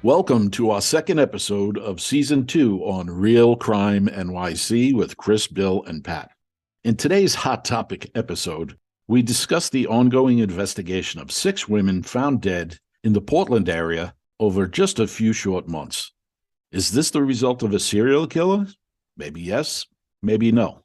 Welcome to our second episode of Season 2 on Real Crime NYC with Chris, Bill, and Pat. In today's Hot Topic episode, we discuss the ongoing investigation of 6 women found dead in the Portland area over just a few short months. Is this the result of a serial killer? Maybe yes, maybe no.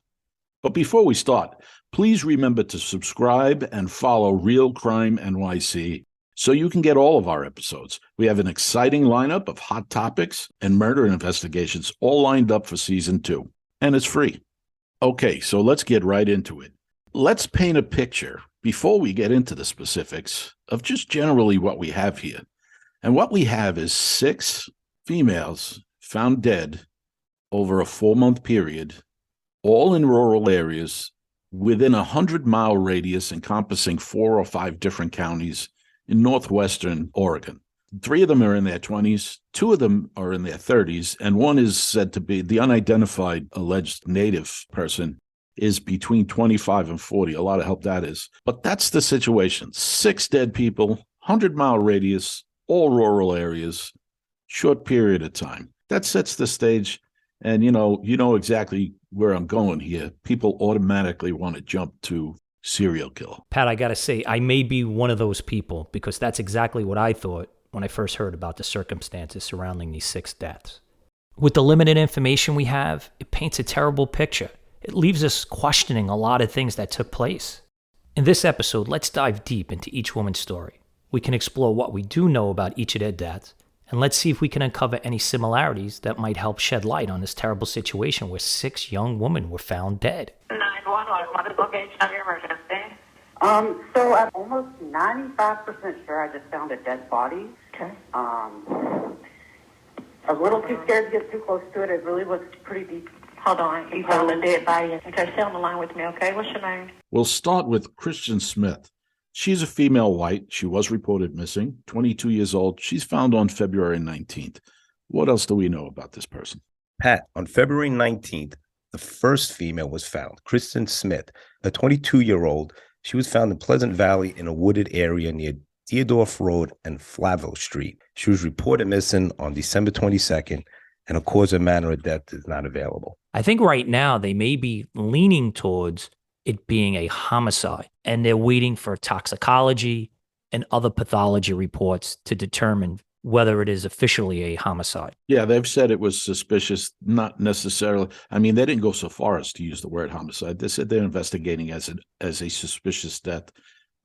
But before we start, please remember to subscribe and follow Real Crime NYC so you can get all of our episodes. We have an exciting lineup of hot topics and murder investigations all lined up for Season 2, and it's free. Okay, so let's get right into it. Let's paint a picture, before we get into the specifics, of just generally what we have here. And what we have is 6 females found dead over a 4-month period, all in rural areas within a 100-mile radius encompassing 4 or 5 different counties in northwestern Oregon. 3 of them are in their 20s, 2 of them are in their 30s, and one is said to be the unidentified alleged native person is between 25 and 40. A lot of help that is. But that's the situation. 6 dead people, 100-mile radius, all rural areas, short period of time. That sets the stage, and you know exactly where I'm going here. People automatically want to jump to serial killer. Pat, I gotta say, I may be one of those people because that's exactly what I thought when I first heard about the circumstances surrounding these 6 deaths. With the limited information we have, it paints a terrible picture. It leaves us questioning a lot of things that took place. In this episode, let's dive deep into each woman's story. We can explore what we do know about each of their deaths, and let's see if we can uncover any similarities that might help shed light on this terrible situation where 6 young women were found dead. 911, what is the location of your emergency? So I'm almost 95% sure I just found a dead body. Okay. A little too scared to get too close to it. It really was pretty deep. Hold on, you found a dead body. Okay, stay on the line with me, okay? What's your name? We'll start with Christian Smith. She's a female white. She was reported missing, 22 years old. She's found on February 19th. What else do we know about this person? Pat, on February 19th, the first female was found, Kristen Smith, a 22-year-old. She was found in Pleasant Valley in a wooded area near Theodorf Road and Flavel Street. She was reported missing on December 22nd, and a cause and manner of death is not available. I think right now they may be leaning towards it being a homicide, and they're waiting for toxicology and other pathology reports to determine whether it is officially a homicide. Yeah, they've said it was suspicious, not necessarily. I mean, they didn't go so far as to use the word homicide. They said they're investigating as a suspicious death.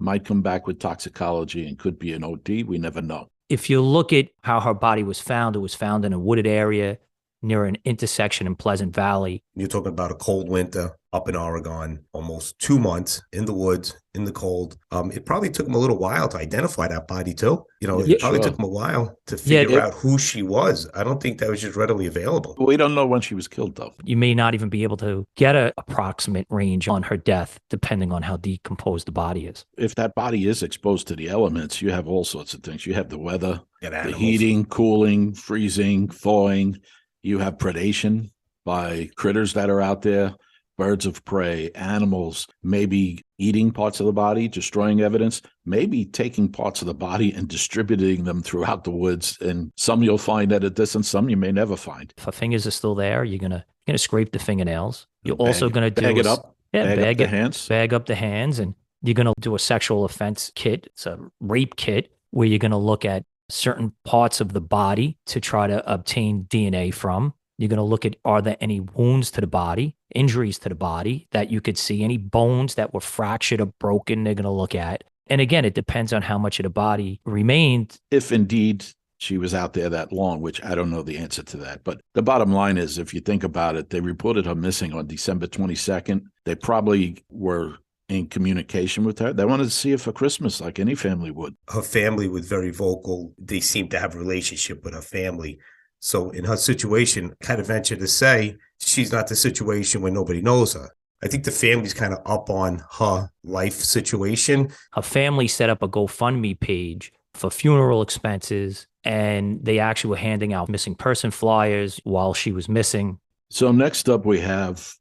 Might come back with toxicology and could be an OD. We never know. If you look at how her body was found, it was found in a wooded area near an intersection in Pleasant Valley. You're talking about a cold winter up in Oregon, almost 2 months in the woods, in the cold. It probably took them a little while to identify that body too. It probably took them a while to figure out who she was. I don't think that was just readily available. We don't know when she was killed, though. You may not even be able to get an approximate range on her death, depending on how decomposed the body is. If that body is exposed to the elements, you have all sorts of things. You have the weather, the heating, cooling, freezing, thawing. You have predation by critters that are out there, birds of prey, animals, maybe eating parts of the body, destroying evidence, maybe taking parts of the body and distributing them throughout the woods. And some you'll find at a distance, some you may never find. If her fingers are still there, you're gonna scrape the fingernails. You're also gonna bag it up, bag up the hands. Bag up the hands, and you're gonna do a sexual offense kit. It's a rape kit where you're gonna look at certain parts of the body to try to obtain DNA from. You're going to look at, are there any wounds to the body, injuries to the body that you could see, any bones that were fractured or broken, they're going to look at. And again, it depends on how much of the body remained. If indeed she was out there that long, which I don't know the answer to that. But the bottom line is, if you think about it, they reported her missing on December 22nd. They probably were in communication with her. They wanted to see her for Christmas like any family would. Her family was very vocal. They seemed to have a relationship with her family. So in her situation, I kind of venture to say she's not the situation where nobody knows her. I think the family's kind of up on her life situation. Her family set up a GoFundMe page for funeral expenses, and they actually were handing out missing person flyers while she was missing. So next up we have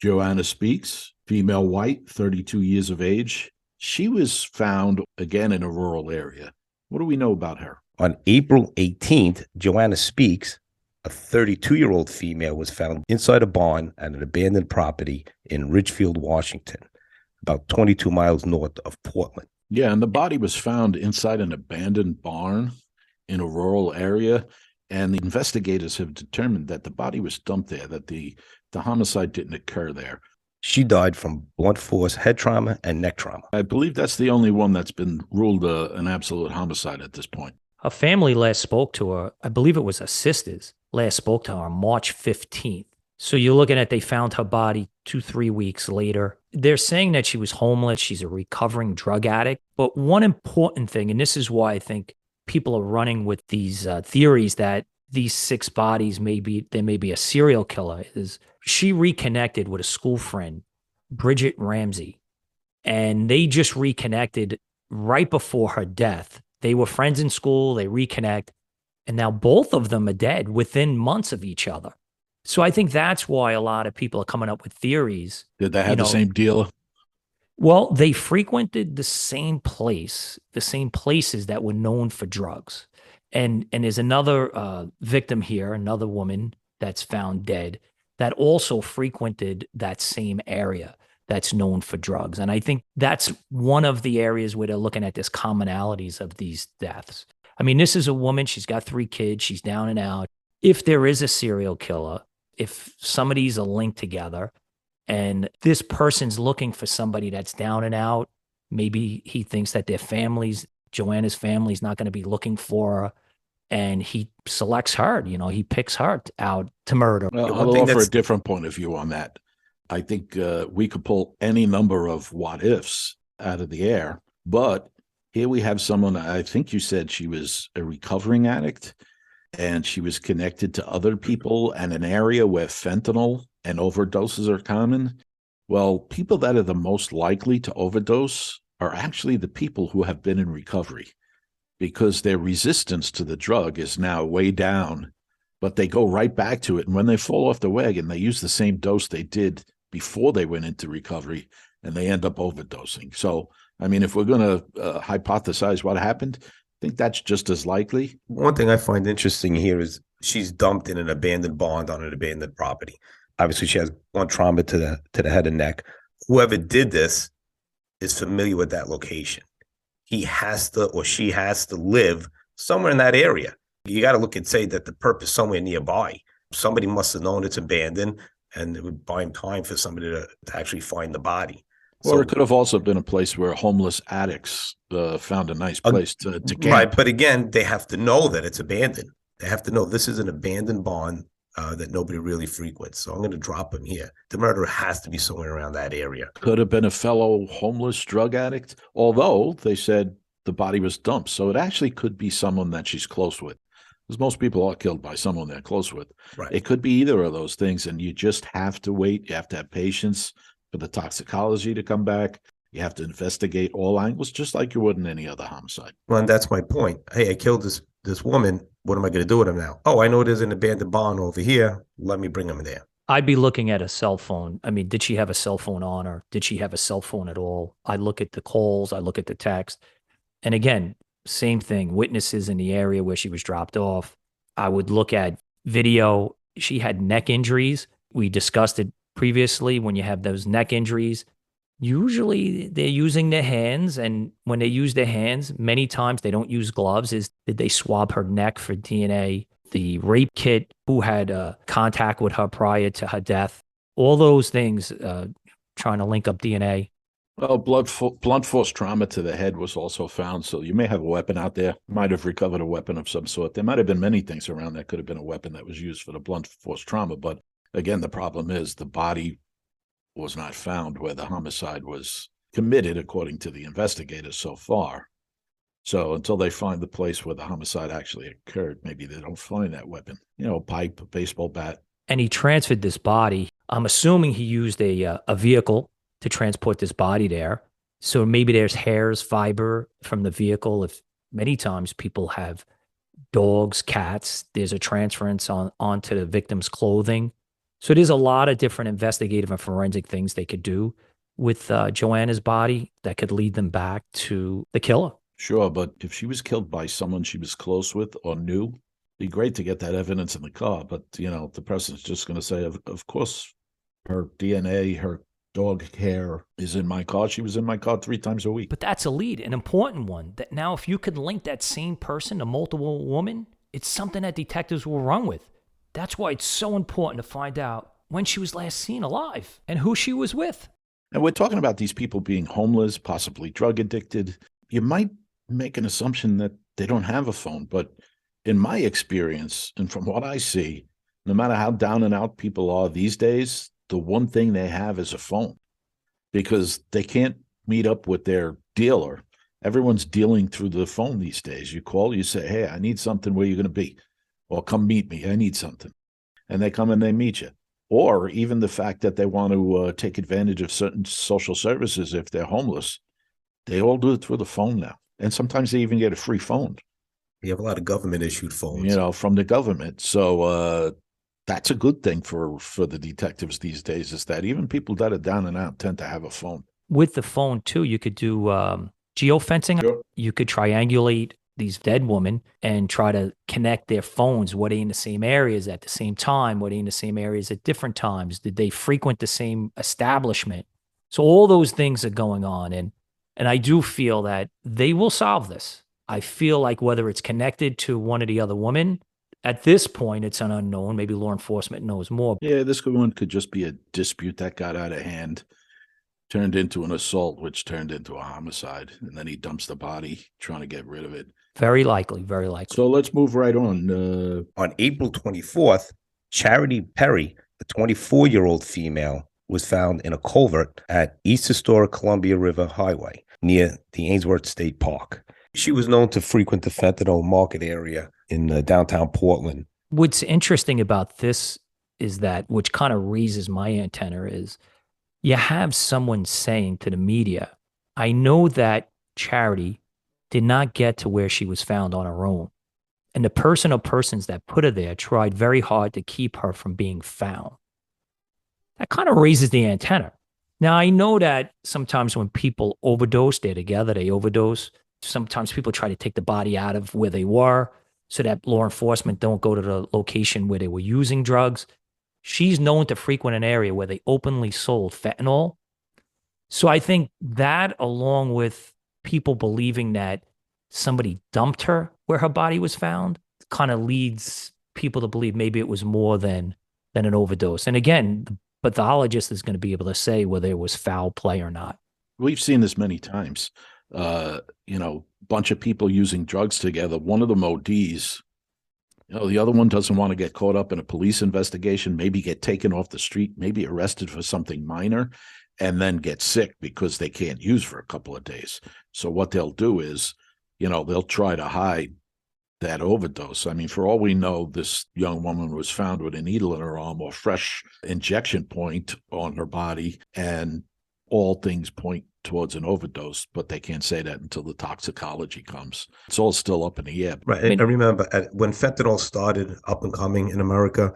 Joanna Speaks, female white, 32 years of age. She was found again in a rural area. What do we know about her? On April 18th, Joanna Speaks, a 32-year-old female, was found inside a barn at an abandoned property in Ridgefield, Washington, about 22 miles north of Portland. Yeah, and the body was found inside an abandoned barn in a rural area. And the investigators have determined that the body was dumped there, that the homicide didn't occur there. She died from blunt force head trauma and neck trauma. I believe that's the only one that's been ruled an absolute homicide at this point. Her family last spoke to her, I believe it was her sisters, last spoke to her on March 15th. So you're looking at they found her body 2-3 weeks later. They're saying that she was homeless. She's a recovering drug addict. But one important thing, and this is why I think people are running with these theories that these 6 bodies there may be a serial killer, is she reconnected with a school friend, Bridget Ramsey, and they just reconnected right before her death. They were friends in school, they reconnect, and now both of them are dead within months of each other. So I think that's why a lot of people are coming up with theories. Did they have the same dealer? Well, they frequented the same place, the same places that were known for drugs. And there's another victim here, another woman that's found dead that also frequented that same area that's known for drugs. And I think that's one of the areas where they're looking at this commonalities of these deaths. I mean, this is a woman, she's got 3 kids, she's down and out. If there is a serial killer, if some of these are linked together and this person's looking for somebody that's down and out, maybe he thinks that Joanna's family's not going to be looking for her, and he selects her, he picks her out to murder. Well, I'll offer a different point of view on that. I think we could pull any number of what ifs out of the air, but here we have someone, I think you said she was a recovering addict, and she was connected to other people and an area where fentanyl and overdoses are common. Well, people that are the most likely to overdose are actually the people who have been in recovery, because their resistance to the drug is now way down, but they go right back to it. And when they fall off the wagon, they use the same dose they did before they went into recovery, and they end up overdosing. So, I mean, if we're going to hypothesize what happened, I think that's just as likely. One thing I find interesting here is she's dumped in an abandoned barn on an abandoned property. Obviously, she has blunt trauma to the head and neck. Whoever did this is familiar with that location. He has to, or she has to, live somewhere in that area. You got to look and say that the perp is somewhere nearby. Somebody must have known it's abandoned, and it would buy him time for somebody to actually find the body. Or it could have also been a place where homeless addicts found a nice place to camp. Right, but again, they have to know that it's abandoned. They have to know this is an abandoned barn that nobody really frequents. So I'm going to drop him here. The murderer has to be somewhere around that area. Could have been a fellow homeless drug addict, although they said the body was dumped. So it actually could be someone that she's close with, because most people are killed by someone they're close with. Right. It could be either of those things, and you just have to wait. You have to have patience for the toxicology to come back. You have to investigate all angles, just like you would in any other homicide. Well, and that's my point. Hey, I killed this woman. What am I going to do with him now? Oh, I know there's an abandoned barn over here. Let me bring him there. I'd be looking at a cell phone. I mean, did she have a cell phone on her? Did she have a cell phone at all? I look at the calls. I look at the text. And again, same thing. Witnesses in the area where she was dropped off. I would look at video. She had neck injuries. We discussed it previously. When you have those neck injuries, usually they're using their hands. And when they use their hands, many times they don't use gloves. Did they swab her neck for DNA? The rape kit, who had contact with her prior to her death? All those things, trying to link up DNA. Well, blunt force trauma to the head was also found. So you may have a weapon out there, might have recovered a weapon of some sort. There might have been many things around that could have been a weapon that was used for the blunt force trauma. But again, the problem is the body was not found where the homicide was committed, according to the investigators so far. So until they find the place where the homicide actually occurred, maybe they don't find that weapon, a pipe, a baseball bat. And he transferred this body. I'm assuming he used a vehicle to transport this body there. So maybe there's hairs, fiber from the vehicle. If many times people have dogs, cats, there's a transference onto the victim's clothing. So there's a lot of different investigative and forensic things they could do with Joanna's body that could lead them back to the killer. Sure, but if she was killed by someone she was close with or knew, it'd be great to get that evidence in the car. But, the person's just going to say, of course, her DNA, her dog hair is in my car. She was in my car 3 times a week. But that's a lead, an important one. That now, if you could link that same person to multiple women, it's something that detectives will run with. That's why it's so important to find out when she was last seen alive and who she was with. And we're talking about these people being homeless, possibly drug addicted. You might make an assumption that they don't have a phone, but in my experience and from what I see, no matter how down and out people are these days, the one thing they have is a phone because they can't meet up with their dealer. Everyone's dealing through the phone these days. You call, you say, hey, I need something. Where are you going to be? Or come meet me. I need something. And they come and they meet you. Or even the fact that they want to take advantage of certain social services if they're homeless. They all do it through the phone now. And sometimes they even get a free phone. You have a lot of government-issued phones. From the government. So that's a good thing for the detectives these days, is that even people that are down and out tend to have a phone. With the phone, too, you could do geofencing. Sure. You could triangulate these dead women and try to connect their phones. Were they in the same areas at the same time? Were they in the same areas at different times? Did they frequent the same establishment? So all those things are going on. And I do feel that they will solve this. I feel like whether it's connected to one or the other woman, at this point, it's an unknown. Maybe law enforcement knows more. Yeah, this one could just be a dispute that got out of hand, turned into an assault, which turned into a homicide. And then he dumps the body, trying to get rid of it. Very likely, very likely. So let's move right on. On April 24th, Charity Perry, a 24-year-old female, was found in a culvert at East Historic Columbia River Highway near the Ainsworth State Park. She was known to frequent the fentanyl market area in downtown Portland. What's interesting about this is that, which kind of raises my antenna, is you have someone saying to the media, I know that Charity did not get to where she was found on her own. And the person or persons that put her there tried very hard to keep her from being found. That kind of raises the antenna. Now, I know that sometimes when people overdose, they're together, they overdose. Sometimes people try to take the body out of where they were so that law enforcement don't go to the location where they were using drugs. She's known to frequent an area where they openly sold fentanyl. So I think that, along with people believing that somebody dumped her where her body was found, kind of leads people to believe maybe it was more than an overdose. And again, the pathologist is going to be able to say whether it was foul play or not. We've seen this many times. Bunch of people using drugs together. One of them ODs. The other one doesn't want to get caught up in a police investigation, maybe get taken off the street, maybe arrested for something minor, and then get sick because they can't use for a couple of days. So what they'll do is, they'll try to hide that overdose. I mean, for all we know, this young woman was found with a needle in her arm or fresh injection point on her body, and all things point towards an overdose, but they can't say that until the toxicology comes. It's all still up in the air. Right. I remember when fentanyl started up and coming in America,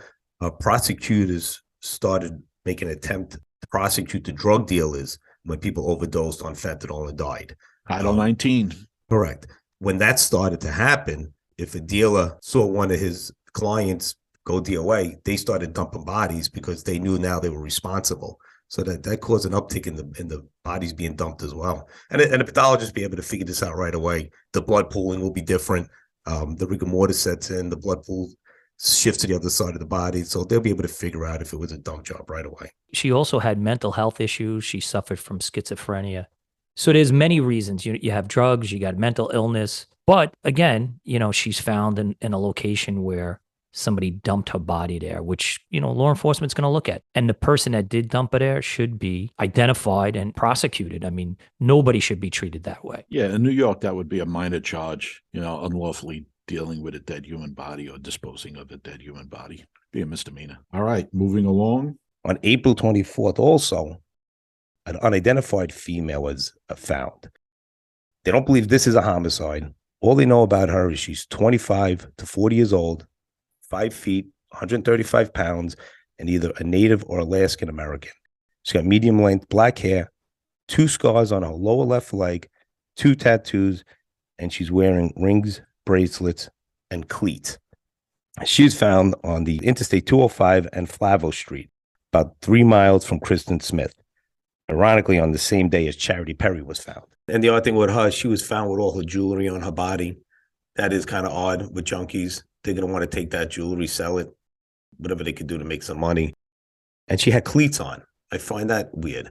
prosecutors started making an attempt to prosecute the drug dealers when people overdosed on fentanyl and died. Title 19. Correct. When that started to happen, if a dealer saw one of his clients go DOA, they started dumping bodies because they knew now they were responsible. So that caused an uptick in the bodies being dumped as well. And the pathologists be able to figure this out right away. The blood pooling will be different. The rigor mortis sets in, the blood pool shifts to the other side of the body. So they'll be able to figure out if it was a dump job right away. She also had mental health issues. She suffered from schizophrenia. So there's many reasons. You have drugs, you got mental illness. But again, she's found in a location where somebody dumped her body there, which, law enforcement's going to look at. And the person that did dump her there should be identified and prosecuted. I mean, nobody should be treated that way. Yeah, in New York, that would be a minor charge, unlawfully dealing with a dead human body or disposing of a dead human body. Be a misdemeanor. All right, moving along. On April 24th, also, an unidentified female was found. They don't believe this is a homicide. All they know about her is she's 25 to 40 years old, 5 feet, 135 pounds, and either a Native or Alaskan American. She's got medium length black hair, 2 scars on her lower left leg, 2 tattoos, and she's wearing rings, bracelets, and cleats. She was found on the Interstate 205 and Flavel Street, about 3 miles from Kristen Smith, ironically on the same day as Charity Perry was found. And the odd thing with her, she was found with all her jewelry on her body. That is kind of odd with junkies. They're going to want to take that jewelry, sell it, whatever they could do to make some money. And she had cleats on. I find that weird.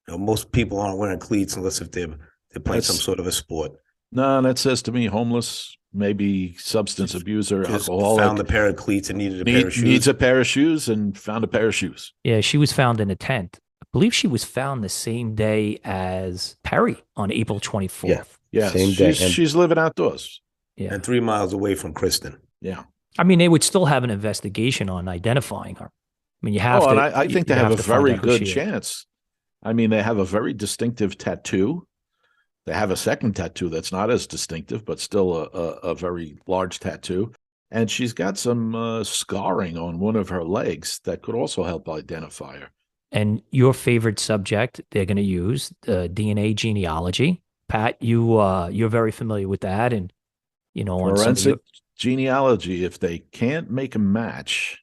Most people aren't wearing cleats unless if they're playing some sort of a sport. No, that says to me homeless, maybe substance abuser, alcoholic. Found a pair of cleats and needed a pair of shoes. Needs a pair of shoes and found a pair of shoes. Yeah, she was found in a tent. I believe she was found the same day as Perry on April 24th. Yeah, same day. She's living outdoors. Yeah. And 3 miles away from Kristen. Yeah. I mean, they would still have an investigation on identifying her. I mean, you have to. And I think they have a very good chance. chance. I mean, they have a very distinctive tattoo. They have a second tattoo that's not as distinctive, but still a very large tattoo. And she's got some scarring on one of her legs that could also help identify her. And your favorite subject they're going to use, the DNA genealogy. Pat, you're very familiar with that. And, forensic genealogy, if they can't make a match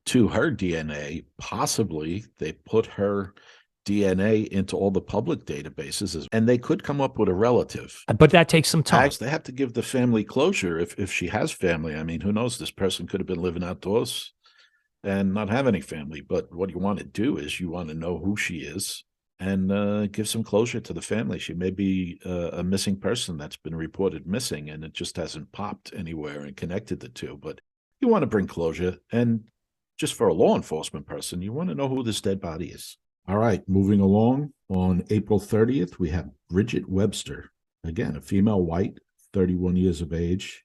to her DNA, possibly they put her DNA into all the public databases, and they could come up with a relative. But that takes some time. They have to give the family closure if she has family. I mean, who knows? This person could have been living outdoors and not have any family. But what you want to do is you want to know who she is and give some closure to the family. She may be a missing person that's been reported missing, and it just hasn't popped anywhere and connected the two. But you want to bring closure. And just for a law enforcement person, you want to know who this dead body is. All right, moving along. On April 30th, we have Bridget Webster. Again, a female, white, 31 years of age.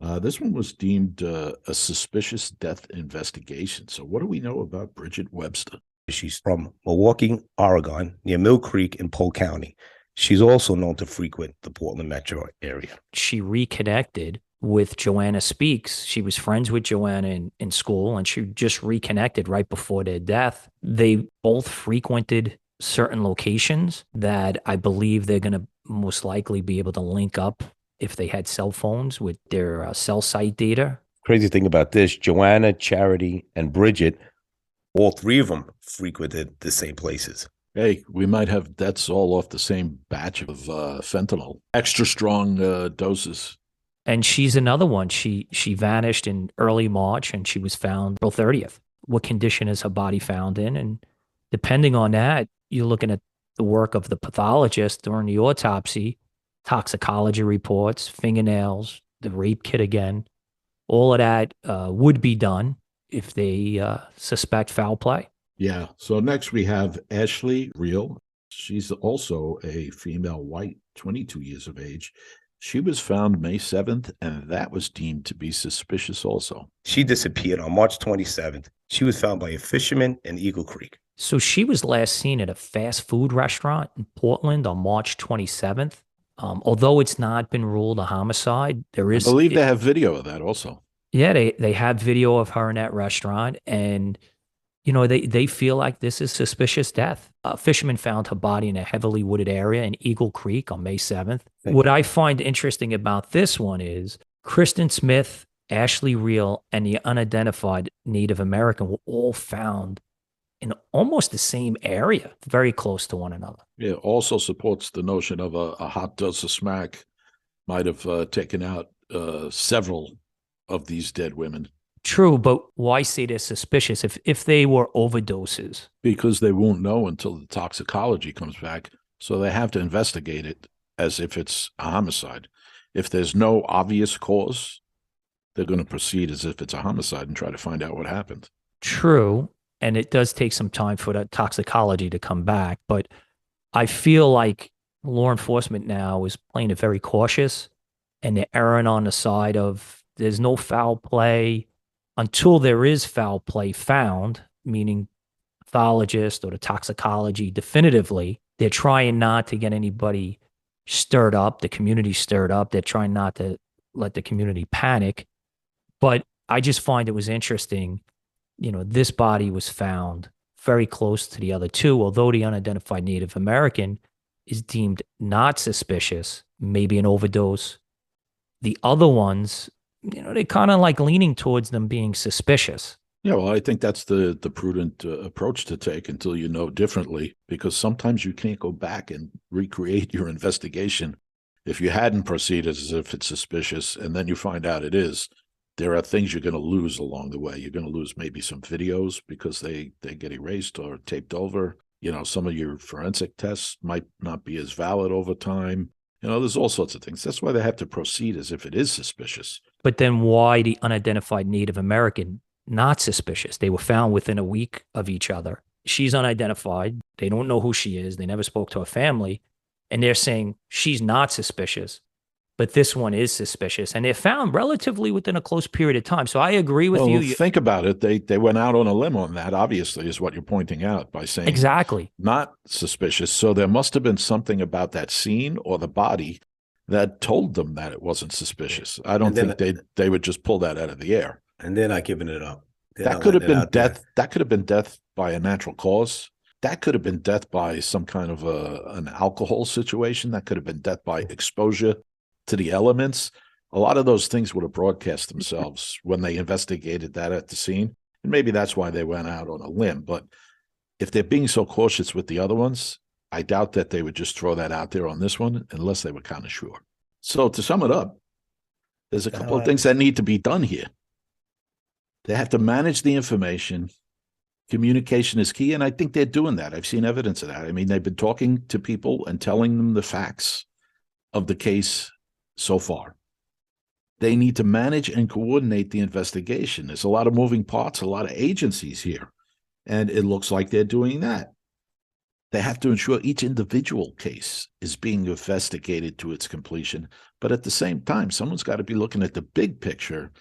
This one was deemed a suspicious death investigation. So what do we know about Bridget Webster? She's from Milwaukee, Oregon, near Mill Creek in Polk County. She's also known to frequent the Portland metro area. She reconnected with Joanna Speaks. She was friends with Joanna in school, and she just reconnected right before their death. They both frequented certain locations that I believe they're going to most likely be able to link up if they had cell phones with their cell site data. Crazy thing about this, Joanna, Charity, and Bridget, all three of them frequented the same places. Hey, we might have deaths all off the same batch of fentanyl. Extra strong doses. And she's another one. She vanished in early March, and she was found April 30th. What condition is her body found in? And depending on that, you're looking at the work of the pathologist during the autopsy, toxicology reports, fingernails, the rape kit again. All of that would be done if they suspect foul play. Yeah. So next we have Ashley Reel. She's also a female, white, 22 years of age. She was found May 7th, and that was deemed to be suspicious also. She disappeared on March 27th. She was found by a fisherman in Eagle Creek. So she was last seen at a fast food restaurant in Portland on March 27th. Although it's not been ruled a homicide, there is... I believe they have video of that also. Yeah, they have video of her in that restaurant, and they feel like this is suspicious death. A fisherman found her body in a heavily wooded area in Eagle Creek on May 7th. What I find interesting about this one is Kristen Smith, Ashley Reel, and the unidentified Native American were all found in almost the same area, very close to one another. Yeah, also supports the notion of a hot dose of smack might have taken out several of these dead women. True, but why say they're suspicious if they were overdoses? Because they won't know until the toxicology comes back. So they have to investigate it as if it's a homicide. If there's no obvious cause, they're going to proceed as if it's a homicide and try to find out what happened. True, and it does take some time for that toxicology to come back, but I feel like law enforcement now is playing it very cautious, and they're erring on the side of there's no foul play until there is foul play found, meaning pathologist or the toxicology definitively. They're trying not to get anybody stirred up, the community stirred up. They're trying not to let the community panic. But I just find it was interesting, this body was found very close to the other two, although the unidentified Native American is deemed not suspicious, maybe an overdose. The other ones, they kind of like leaning towards them being suspicious. Yeah, well, I think that's the prudent approach to take until you know differently, because sometimes you can't go back and recreate your investigation. If you hadn't proceeded as if it's suspicious and then you find out it is, there are things you're going to lose along the way. You're going to lose maybe some videos because they get erased or taped over. Some of your forensic tests might not be as valid over time. There's all sorts of things. That's why they have to proceed as if it is suspicious. But then why the unidentified Native American not suspicious? They were found within a week of each other. She's unidentified. They don't know who she is. They never spoke to her family. And they're saying she's not suspicious, but this one is suspicious. And they're found relatively within a close period of time. So I agree with you. Think about it. They went out on a limb on that, obviously, is what you're pointing out by saying exactly not suspicious. So there must have been something about that scene or the body that told them that it wasn't suspicious. I don't think they would just pull that out of the air. And they're not giving it up. That could have been death. That could have been death by a natural cause. That could have been death by some kind of an alcohol situation. That could have been death by exposure to the elements. A lot of those things would have broadcast themselves when they investigated that at the scene. And maybe that's why they went out on a limb. But if they're being so cautious with the other ones, I doubt that they would just throw that out there on this one unless they were kind of sure. So to sum it up, there's a couple of things that need to be done here. They have to manage the information. Communication is key, and I think they're doing that. I've seen evidence of that. I mean, they've been talking to people and telling them the facts of the case so far. They need to manage and coordinate the investigation. There's a lot of moving parts, a lot of agencies here, and it looks like they're doing that. They have to ensure each individual case is being investigated to its completion, but at the same time, someone's got to be looking at the big picture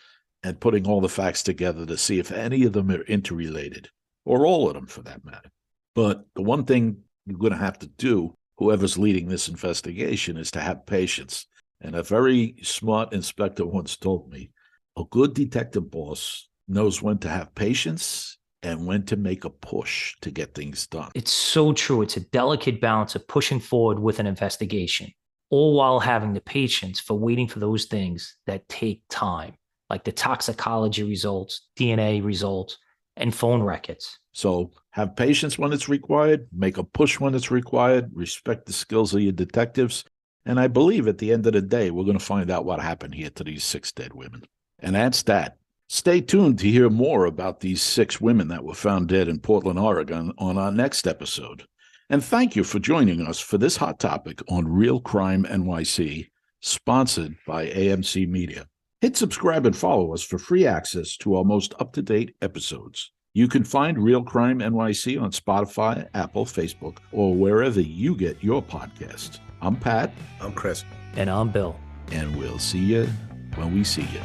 and putting all the facts together to see if any of them are interrelated, or all of them for that matter. But the one thing you're going to have to do, whoever's leading this investigation, is to have patience. And a very smart inspector once told me, a good detective boss knows when to have patience and when to make a push to get things done. It's so true. It's a delicate balance of pushing forward with an investigation, all while having the patience for waiting for those things that take time, like the toxicology results, DNA results, and phone records. So have patience when it's required, make a push when it's required, respect the skills of your detectives. And I believe at the end of the day, we're going to find out what happened here to these 6 dead women. And that's that. Stay tuned to hear more about these 6 women that were found dead in Portland, Oregon on our next episode. And thank you for joining us for this hot topic on Real Crime NYC, sponsored by AMC Media. Hit subscribe and follow us for free access to our most up-to-date episodes. You can find Real Crime NYC on Spotify, Apple, Facebook, or wherever you get your podcasts. I'm Pat. I'm Chris. And I'm Bill. And we'll see you when we see you.